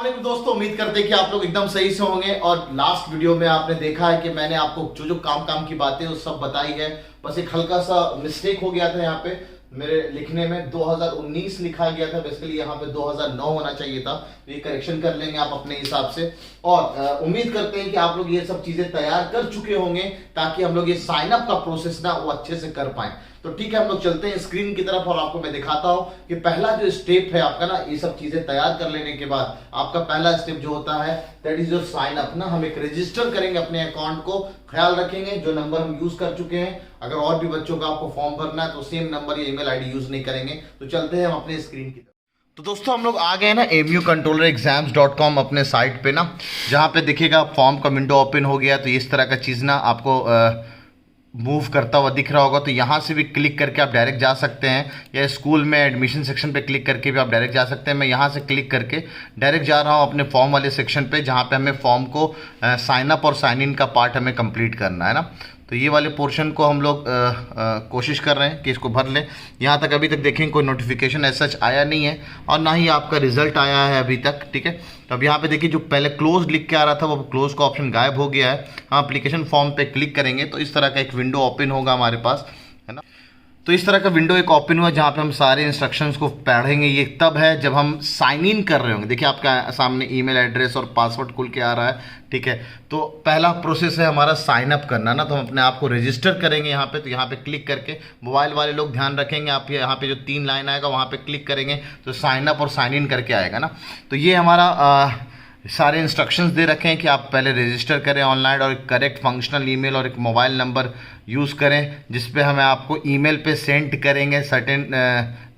वालेकुम दोस्तों, उम्मीद करते हैं कि आप लोग एकदम सही से होंगे। और लास्ट वीडियो में आपने देखा है कि मैंने आपको जो जो काम की बातें वो सब बताई है। बस एक हल्का सा मिस्टेक हो गया था यहाँ पे मेरे लिखने में 2019 लिखा गया था, बेसिकली यहाँ पे 2009 होना चाहिए था। तो ये करेक्शन कर लेंगे आप अपने हिसाब से। और उम्मीद करते हैं कि आप लोग ये सब चीजें तैयार कर चुके होंगे ताकि हम लोग ये साइन अप का प्रोसेस ना वो अच्छे से कर पाए। तो ठीक है, हम लोग चलते हैं स्क्रीन की तरफ और आपको मैं दिखाता हूं कि पहला जो स्टेप है आपका ना, ये सब चीजें तैयार कर लेने के बाद आपका पहला स्टेप जो होता है that is your sign up ना। हम एक रजिस्टर करेंगे अपने अकाउंट को, ख्याल रखेंगे जो नंबर हम यूज कर चुके हैं। अगर और भी बच्चों का आपको फॉर्म भरना है तो सेम नंबर या ईमेल आईडी यूज नहीं करेंगे। तो चलते हैं हम अपने स्क्रीन की तरफ। तो दोस्तों हम लोग आ गए ना mucontrollerexams.com अपने साइट पे ना, जहाँ पे देखिएगा फॉर्म का विंडो ओपन हो गया। तो इस तरह का चीज़ ना आपको मूव करता हुआ दिख रहा होगा। तो यहाँ से भी क्लिक करके आप डायरेक्ट जा सकते हैं, या स्कूल में एडमिशन सेक्शन पे क्लिक करके भी आप डायरेक्ट जा सकते हैं। मैं यहाँ से क्लिक करके डायरेक्ट जा रहा हूँ अपने फॉर्म वाले सेक्शन पे, जहाँ पे हमें फॉर्म को साइन अप और साइन इन का पार्ट हमें कंप्लीट करना है ना। तो ये वाले पोर्शन को हम लोग कोशिश कर रहे हैं कि इसको भर लें। यहाँ तक अभी तक देखें कोई नोटिफिकेशन ऐसा सच आया नहीं है और ना ही आपका रिजल्ट आया है अभी तक, ठीक है। तो अब यहाँ पे देखिए जो पहले क्लोज लिख के आ रहा था वो क्लोज का ऑप्शन गायब हो गया है। हम एप्लीकेशन फॉर्म पे क्लिक करेंगे तो इस तरह का एक विंडो ओपन होगा हमारे पास, है ना। तो इस तरह का विंडो एक ओपन हुआ जहाँ पे हम सारे इंस्ट्रक्शंस को पढ़ेंगे। ये तब है जब हम साइन इन कर रहे होंगे। देखिए आपका सामने ईमेल एड्रेस और पासवर्ड खुल के आ रहा है, ठीक है। तो पहला प्रोसेस है हमारा साइन अप करना ना। तो हम अपने आप को रजिस्टर करेंगे यहाँ पे। तो यहाँ पे क्लिक करके मोबाइल वाले लोग ध्यान रखेंगे, आप यहाँ पे जो 3 लाइन आएगा वहाँ पे क्लिक करेंगे तो साइन अप और साइन इन करके आएगा ना। तो ये हमारा सारे इंस्ट्रक्शंस दे रखे हैं कि आप पहले रजिस्टर करें ऑनलाइन और एक करेक्ट फंक्शनल ईमेल और एक मोबाइल नंबर यूज़ करें, जिस पे हमें आपको ईमेल पे सेंड करेंगे सर्टेन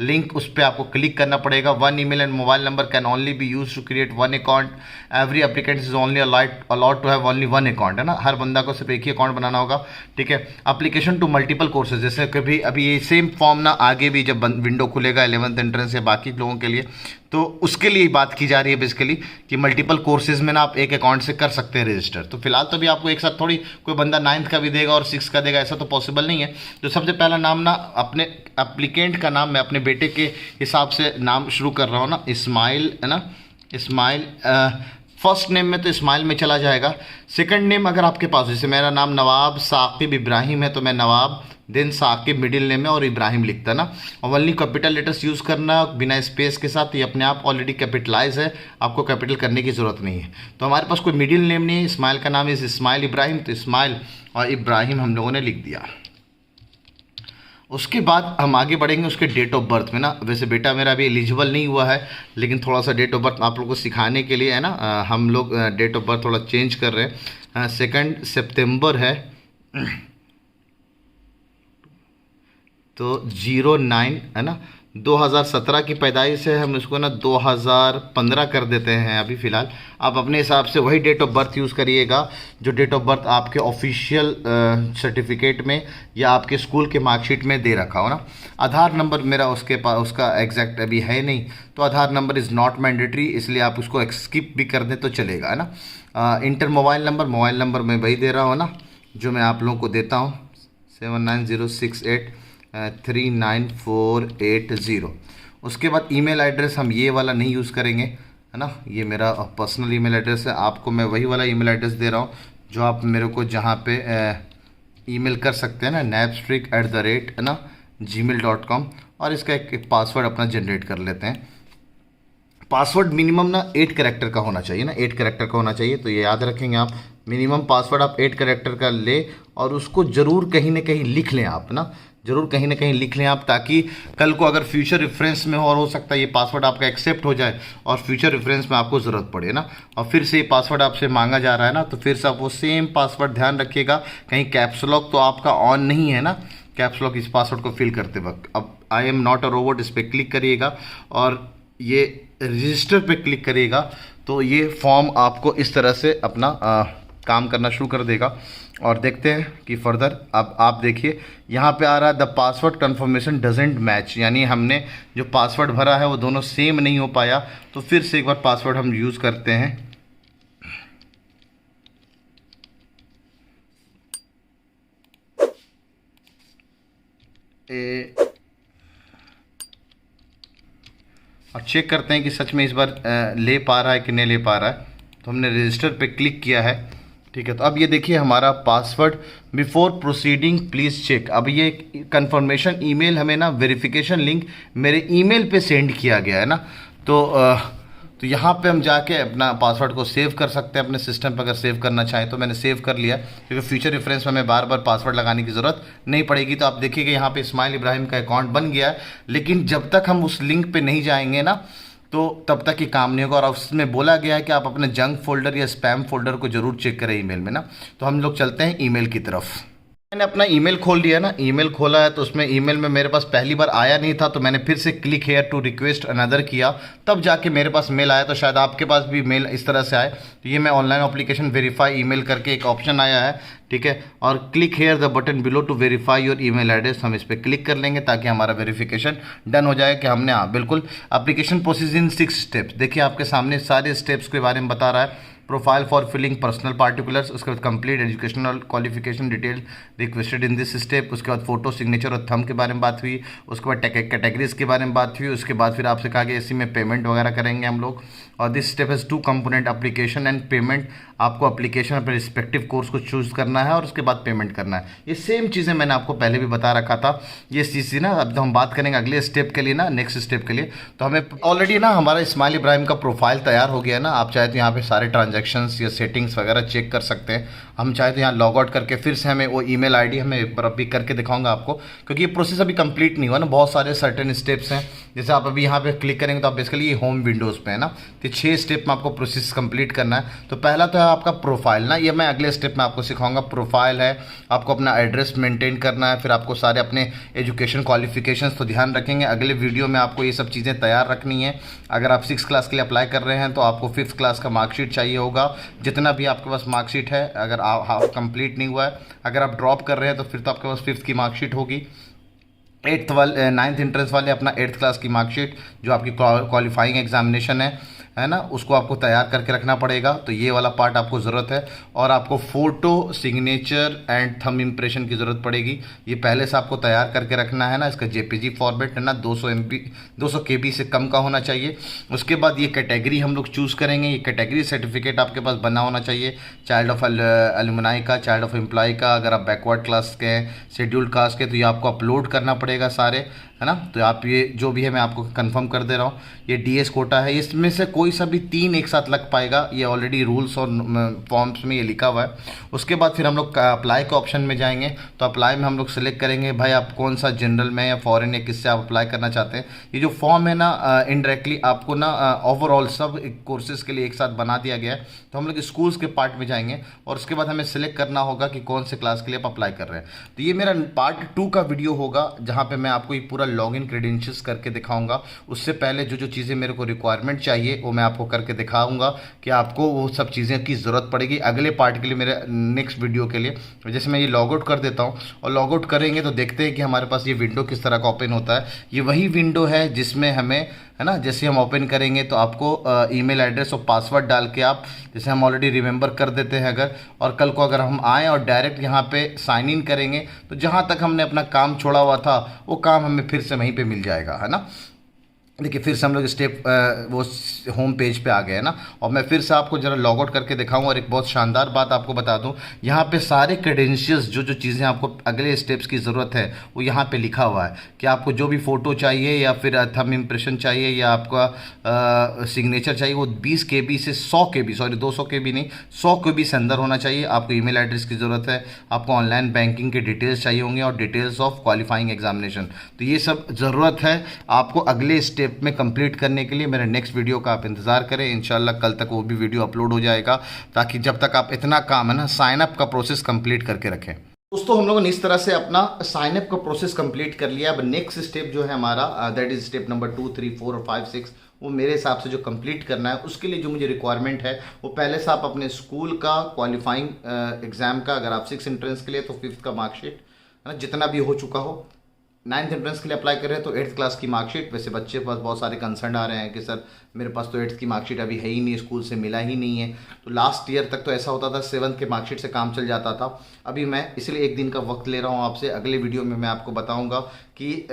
लिंक। उस पर आपको क्लिक करना पड़ेगा। 1 email and mobile number can only be use to create 1 account. Every applicant is only allowed to have only 1 account, है ना। हर बंदा को सिर्फ एक ही अकाउंट बनाना होगा, ठीक है। एप्लीकेशन टू मल्टीपल कोर्सेज, जैसे कभी अभी ये सेम फॉर्म ना आगे भी जब विंडो खुलेगा 11th एंट्रेंस या बाकी लोगों के लिए, तो उसके लिए बात की जा रही है बेसिकली कि मल्टीपल कोर्सेज में ना आप एक अकाउंट से कर सकते हैं रजिस्टर। तो फिलहाल तो भी आपको एक साथ थोड़ी कोई बंदा 9th का भी देगा और 6th का देगा, ऐसा तो पॉसिबल नहीं है। तो सबसे पहला नाम ना अपने एप्लीकेंट का नाम मैं अपने बेटे के हिसाब से नाम शुरू कर रहा हूँ ना, इस्माइल, है ना। इस्माइल फर्स्ट नेम में तो इस्माइल में चला जाएगा। सेकंड नेम अगर आपके पास, जैसे मेरा नाम नवाब साकिब इब्राहिम है तो मैं नवाब देन साकिब मिडिल नेम है और इब्राहिम लिखता ना। और ओनली कैपिटल लेटर्स यूज़ करना बिना स्पेस के साथ। ये अपने आप ऑलरेडी कैपिटलाइज है, आपको कैपिटल करने की ज़रूरत नहीं है। तो हमारे पास कोई मिडिल नेम नहीं है, इस्माइल का नाम इज़ इस्माइल इब्राहिम, तो इस्माइल और इब्राहिम हम लोगों ने लिख दिया। उसके बाद हम आगे बढ़ेंगे उसके डेट ऑफ बर्थ में ना। वैसे बेटा मेरा अभी एलिजिबल नहीं हुआ है, लेकिन थोड़ा सा डेट ऑफ बर्थ आप लोगों को सिखाने के लिए, है ना, हम लोग डेट ऑफ बर्थ थोड़ा चेंज कर रहे हैं। 2 सितंबर है तो 09, है ना, 2017 की पैदाइश है। हम इसको ना 2015 कर देते हैं अभी फ़िलहाल। आप अपने हिसाब से वही डेट ऑफ बर्थ यूज़ करिएगा जो डेट ऑफ बर्थ आपके ऑफिशियल सर्टिफिकेट में या आपके स्कूल के मार्कशीट में दे रखा हो ना। आधार नंबर मेरा उसके पास उसका एग्जैक्ट अभी है नहीं, तो आधार नंबर इज़ नॉट मैंडेटरी, इसलिए आप उसको स्किप भी कर दें तो चलेगा, है ना। इंटर मोबाइल नंबर मैं वही दे रहा हूँ ना जो मैं आप लोगों को देता हूँ, 7906839480। उसके बाद ईमेल एड्रेस हम ये वाला नहीं यूज़ करेंगे, है ना। ये मेरा पर्सनल ईमेल एड्रेस है। आपको मैं वही वाला ईमेल एड्रेस दे रहा हूँ जो आप मेरे को जहाँ पे ईमेल कर सकते हैं ना, napstrick@, है ना, gmail.com। और इसका एक पासवर्ड अपना जनरेट कर लेते हैं। पासवर्ड मिनिमम ना 8 कैरेक्टर का होना चाहिए ना, 8 कैरेक्टर का होना चाहिए। तो ये याद रखेंगे आप, मिनिमम पासवर्ड आप 8 कैरेक्टर का ले और उसको ज़रूर कहीं ना कहीं लिख लें आप ना, ज़रूर कहीं ना कहीं लिख लें आप, ताकि कल को अगर फ्यूचर रेफरेंस में और हो सकता है ये पासवर्ड आपका एक्सेप्ट हो जाए और फ्यूचर रेफरेंस में आपको ज़रूरत पड़े ना। और फिर से ये पासवर्ड आपसे मांगा जा रहा है ना, तो फिर से आप वो सेम पासवर्ड ध्यान रखिएगा। कहीं कैप्स लॉक तो आपका ऑन नहीं है ना, कैप्स लॉक इस पासवर्ड को फिल करते वक्त। अब I am not a robot इस पर क्लिक करिएगा और ये रजिस्टर पे क्लिक करिएगा। तो ये फॉर्म आपको इस तरह से अपना काम करना शुरू कर देगा। और देखते हैं कि फर्दर अब आप देखिए यहाँ पे आ रहा है the password confirmation doesn't match, यानी हमने जो पासवर्ड भरा है वो दोनों सेम नहीं हो पाया। तो फिर से एक बार पासवर्ड हम यूज़ करते हैं। और चेक करते हैं कि सच में इस बार ले पा रहा है कि नहीं ले पा रहा है। तो हमने रजिस्टर पे क्लिक किया है, ठीक है। तो अब ये देखिए हमारा password, before proceeding please check. अब ये कंफर्मेशन ईमेल हमें ना वेरिफिकेशन लिंक मेरे ईमेल पे सेंड किया गया है ना। तो यहाँ पे हम जाके अपना पासवर्ड को सेव कर सकते हैं अपने सिस्टम पर, अगर सेव करना चाहें तो। मैंने सेव कर लिया क्योंकि फ्यूचर रेफरेंस में हमें बार बार पासवर्ड लगाने की ज़रूरत नहीं पड़ेगी। तो आप देखिए कि यहाँ पे इस्माइल इब्राहिम का अकाउंट बन गया है, लेकिन जब तक हम उस लिंक पे नहीं जाएंगे ना तो तब तक ये काम नहीं होगा। और उसमें बोला गया है कि आप अपने जंक फोल्डर या स्पैम फोल्डर को जरूर चेक करें ईमेल में ना। तो हम लोग चलते हैं ईमेल की तरफ। मैंने अपना ईमेल खोल लिया ना, ईमेल खोला है तो उसमें ईमेल में मेरे पास पहली बार आया नहीं था, तो मैंने फिर से click here to request another किया, तब जाके मेरे पास मेल आया। तो शायद आपके पास भी मेल इस तरह से आए। तो ये मैं ऑनलाइन एप्लीकेशन वेरीफाई ईमेल करके एक ऑप्शन आया है, ठीक है। और click here the button below to verify your email address, हम इस पर क्लिक कर लेंगे ताकि हमारा वेरिफिकेशन डन हो जाए कि हमने, हाँ बिल्कुल, एप्लीकेशन प्रोसेस इन 6 स्टेप्स। देखिए आपके सामने सारे स्टेप्स के बारे में बता रहा है। Profile for filling personal particulars, उसके बाद complete educational qualification detail requested in this step, उसके बाद फोटो सिग्नेचर और थंब के बारे में बात हुई, उसके बाद कैटेगरीज के बारे में बात हुई, उसके बाद फिर आपसे कहा गया इसी में पेमेंट वगैरह करेंगे हम लोग। और this step has 2 component, application and payment. आपको एप्लीकेशन अपने रिस्पेक्टिव कोर्स को चूज़ करना है और उसके बाद पेमेंट करना है। ये सेम चीज़ें मैंने आपको पहले भी बता रखा था। ये चीज़ ना अब हम बात करेंगे अगले स्टेप के लिए ना, नेक्स्ट स्टेप के लिए। तो हमें ऑलरेडी ना हमारा इस्माइल इब्राहिम का प्रोफाइल तैयार हो गया है ना। आप चाहे तो यहाँ पे सारे ट्रांजेक्शन्स या सेटिंग्स वगैरह चेक कर सकते हैं। हम चाहे तो यहाँ लॉग आउट करके फिर से हमें वो ईमेल आईडी हमें एक बार अभी करके दिखाऊंगा आपको, क्योंकि ये प्रोसेस अभी कंप्लीट नहीं हुआ ना, बहुत सारे सर्टेन स्टेप्स हैं। जैसे आप अभी यहाँ पे क्लिक करेंगे तो आप बेसिकली ये होम विंडोज़ पे है ना, तो 6 स्टेप में आपको प्रोसेस कंप्लीट करना है। तो पहला तो है आपका प्रोफाइल ना, ये मैं अगले स्टेप में आपको सिखाऊंगा। प्रोफाइल है, आपको अपना एड्रेस मेंटेन करना है, फिर आपको सारे अपने एजुकेशन क्वालिफिकेशंस तो ध्यान रखेंगे। अगले वीडियो में आपको ये सब चीज़ें तैयार रखनी है। अगर आप 6 क्लास के लिए अप्लाई कर रहे हैं तो आपको 5th क्लास का मार्कशीट चाहिए होगा, जितना भी आपके पास मार्कशीट है। अगर आप कंप्लीट नहीं हुआ है, अगर आप ड्रॉप कर रहे हैं तो फिर तो आपके पास 5th की मार्कशीट होगी। 9th एंट्रेंस वाले अपना 8th क्लास की मार्कशीट जो आपकी क्वालिफाइंग एग्जामिनेशन है ना, उसको आपको तैयार करके रखना पड़ेगा। तो ये वाला पार्ट आपको ज़रूरत है। और आपको photo signature and thumb impression की ज़रूरत पड़ेगी। ये पहले से आपको तैयार करके रखना है ना। इसका जेपीजी फॉर्मेट है ना 200 KB से कम का होना चाहिए। उसके बाद ये कैटेगरी हम लोग चूज़ करेंगे। ये कैटेगरी सर्टिफिकेट आपके पास बना होना चाहिए, चाइल्ड ऑफ एलुमनाई का, चाइल्ड ऑफ एम्प्लॉय का। अगर आप बैकवर्ड क्लास के हैं, शेड्यूल्ड कास्ट के, तो ये आपको अपलोड करना पड़ेगा सारे, है ना। तो आप ये जो भी है मैं आपको कंफर्म कर दे रहा हूँ। ये डीएस कोटा है, इसमें से कोई सा भी 3 एक साथ लग पाएगा। ये ऑलरेडी रूल्स और फॉर्म्स में ये लिखा हुआ है। उसके बाद फिर हम लोग अप्लाई के ऑप्शन में जाएंगे। तो अप्लाई में हम लोग सेलेक्ट करेंगे भाई आप कौन सा जनरल में या फॉरेन या किससे आप अप्लाई करना चाहते हैं। ये जो फॉर्म है ना इनडायरेक्टली आपको ना ओवरऑल सब कोर्सेज के लिए एक साथ बना दिया गया है। तो हम लोग स्कूल्स के पार्ट में जाएंगे और उसके बाद हमें सेलेक्ट करना होगा कि कौन से क्लास के लिए आप अप्लाई कर रहे हैं। तो ये मेरा पार्ट 2 का वीडियो होगा, जहाँ पे मैं आपको ये पूरा लॉगिन क्रेडेंशियल्स करके दिखाऊंगा। उससे पहले जो जो चीज़ें मेरे को रिक्वायरमेंट चाहिए वो मैं आपको करके दिखाऊंगा कि आपको वो सब चीज़ें की ज़रूरत पड़ेगी अगले पार्ट के लिए, मेरे नेक्स्ट वीडियो के लिए। जैसे मैं ये लॉग आउट कर देता हूँ और लॉग आउट करेंगे तो देखते हैं कि हमारे पास ये विंडो किस तरह का ओपन होता है। ये वही विंडो है जिसमें हमें, है ना, जैसे हम ओपन करेंगे तो आपको ईमेल एड्रेस और पासवर्ड डाल के आप, जैसे हम ऑलरेडी रिमेंबर कर देते हैं अगर, और कल को अगर हम आएँ और डायरेक्ट यहाँ पे साइन इन करेंगे तो जहाँ तक हमने अपना काम छोड़ा हुआ था वो काम हमें फिर से वहीं पे मिल जाएगा, है ना। देखिए फिर से हम लोग स्टेप वो होम पेज पे आ गए हैं ना। और मैं फिर से आपको ज़रा लॉग आउट करके दिखाऊंगा। और एक बहुत शानदार बात आपको बता दूं, यहाँ पे सारे क्रेडेंशियल्स जो जो चीज़ें आपको अगले स्टेप्स की ज़रूरत है वो यहाँ पे लिखा हुआ है कि आपको जो भी फ़ोटो चाहिए या फिर थंब इम्प्रेशन चाहिए या आपका सिग्नेचर चाहिए, वो 20 KB से 100 KB, सॉरी 200 KB नहीं, 100 KB से अंदर होना चाहिए। आपको ईमेल एड्रेस की ज़रूरत है, आपको ऑनलाइन बैंकिंग के डिटेल्स चाहिए होंगे और डिटेल्स ऑफ क्वालिफाइंग एग्जामिनेशन। तो ये सब ज़रूरत है आपको अगले स्टेप में कंप्लीट करने के लिए। मेरे नेक्स्ट वीडियो का आप इंतजार करें, इंशाल्लाह कल तक वो भी वीडियो अपलोड हो जाएगा, ताकि जब तक आप इतना काम है ना साइन अप का प्रोसेस कंप्लीट करके रखें। दोस्तों हम लोगों ने इस तरह से अपना साइन अप का प्रोसेस कंप्लीट कर लिया। अब नेक्स्ट स्टेप जो है हमारा दैट इज स्टेप नंबर 2, 3, 4 और 5, 6, वो मेरे हिसाब से जो कंप्लीट करना है उसके लिए जो मुझे रिक्वायरमेंट है वो पहले से आप अपने स्कूल का क्वालिफाइंग एग्जाम का, अगर आप 6 एंट्रेंस के लिए तो 5th का मार्कशीट, है ना, जितना भी हो चुका हो। 9th एंट्रेंस के लिए अप्लाई कर रहे हैं तो 8th क्लास की मार्कशीट। वैसे बच्चे के पास बहुत सारे कंसर्न आ रहे हैं कि सर मेरे पास तो 8th की मार्कशीट अभी है ही नहीं, स्कूल से मिला ही नहीं है। तो लास्ट ईयर तक तो ऐसा होता था 7th के मार्कशीट से काम चल जाता था। अभी मैं इसलिए एक दिन का वक्त ले रहा हूँ आपसे। अगले वीडियो में मैं आपको बताऊँगा कि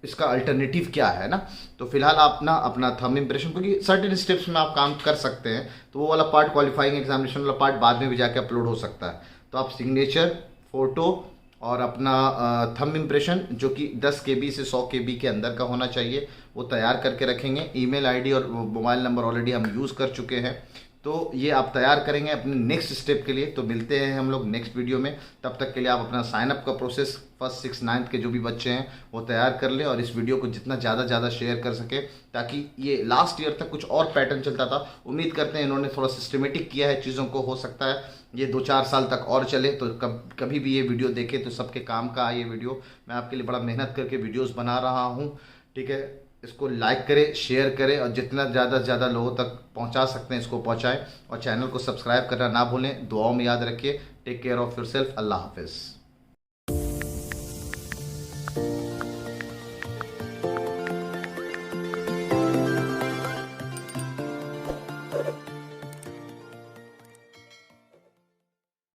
इसका अल्टरनेटिव क्या है ना। तो फिलहाल आप ना अपना थंब इम्प्रेशन, क्योंकि सर्टेन स्टेप्स में आप काम कर सकते हैं, तो वो वाला पार्ट, क्वालिफाइंग एग्जामिनेशन वाला पार्ट बाद में भी जाके अपलोड हो सकता है। तो आप सिग्नेचर, फोटो और अपना थंब इम्प्रेशन जो कि 10 KB से 100 KB के अंदर का होना चाहिए, वो तैयार करके रखेंगे। ईमेल आईडी और मोबाइल नंबर ऑलरेडी हम यूज़ कर चुके हैं, तो ये आप तैयार करेंगे अपने नेक्स्ट स्टेप के लिए। तो मिलते हैं हम लोग नेक्स्ट वीडियो में, तब तक के लिए आप अपना साइनअप का प्रोसेस फर्स्ट 6 9th के जो भी बच्चे हैं वो तैयार कर लें, और इस वीडियो को जितना ज़्यादा शेयर कर सके, ताकि ये लास्ट ईयर तक कुछ और पैटर्न चलता था, उम्मीद करते हैं इन्होंने थोड़ा सिस्टमेटिक किया है चीज़ों को, हो सकता है ये 2-4 साल तक और चले। तो कभी भी ये वीडियो देखे तो सबके काम का आए। ये वीडियो मैं आपके लिए बड़ा मेहनत करके वीडियोज़ बना रहा हूँ, ठीक है। इसको लाइक करें, शेयर करें, और जितना ज़्यादा से ज़्यादा लोगों तक पहुंचा सकते हैं इसको पहुंचाएं, और चैनल को सब्सक्राइब करना ना भूलें। दुआओं में याद रखिए। Take care of yourself. अल्लाह हाफिज़।